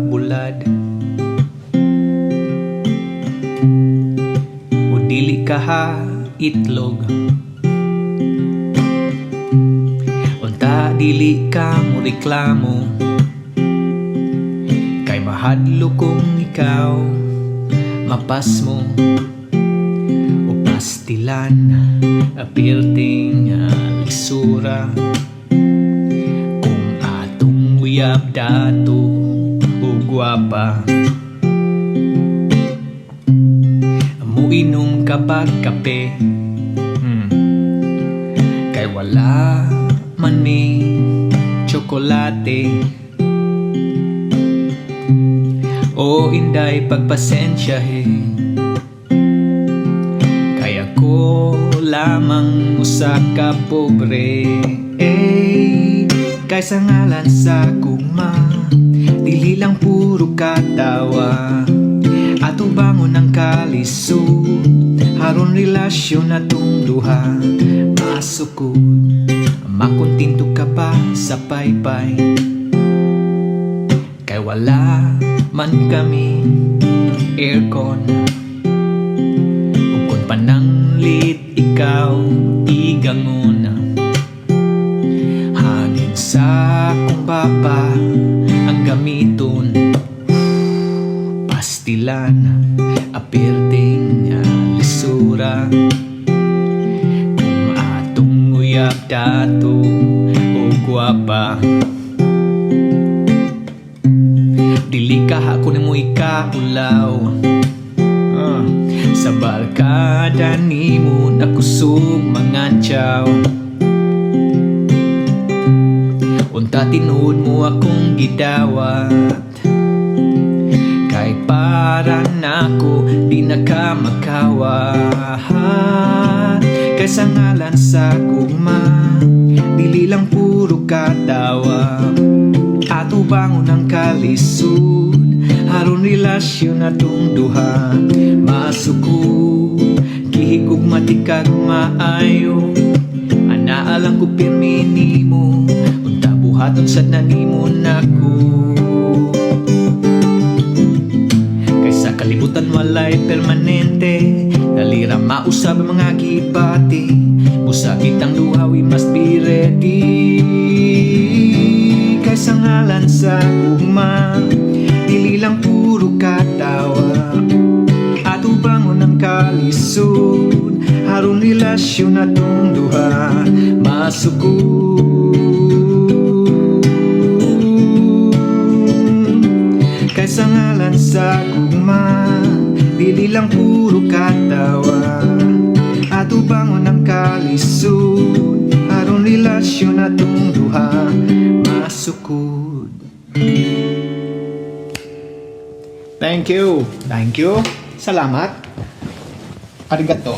bulad, o dili ka ha itlog. Unta dili ka mo reklamo, kay mahadlo kung ikaw mapas mo o pastilan, apirting lisura. Kung atong uyab dato o gwapa, muinom ka ba kape? Kay wala man ni tsokolate, o inday pagpasensyahe. Kaya ko lamang usa ka pobre, kay sa ngalan sa gugma, dili lang puro katawa. Ato bangon ang kalisod, haron relasyon atong duha masukod. Makontinto ka ba sa paypay? Kay wala man kami aircon, ug kung pananglit ikaw igangon. Hangin sa kumbaba ang gamiton, pastilan, apirting lisura. Kung atong uyab dato o gwapa, dili ka ako mo ikaulaw. Sa barkada nimo nakusog mangantyaw. Unta tinuod mo akong gidawat, kay para nako di na ka makawat. Kay sa ngalan sa gugma, dili lang puro katawa. Ato bangon ang kalisod, haron relasyon atong duha masukod. Kihigog matikag maayo, anaalang ko pirmi nimo. Unta buhaton sad na nimo nako. Kay sa kalibutan walay permanente, dalira mausab ang mga gibati. Busagit ang duha, we must be ready. Kay sa ngalan sa gugma, dili lang puro katawa. Ato bangon ang kalisod, haron relasyon atong duha masukod. Kay sa ngalan sa gugma, dili lang puro katawa. Ato bangon ang kalisod, haron relasyon atong duha masukod. Thank you. Salamat. Arigato.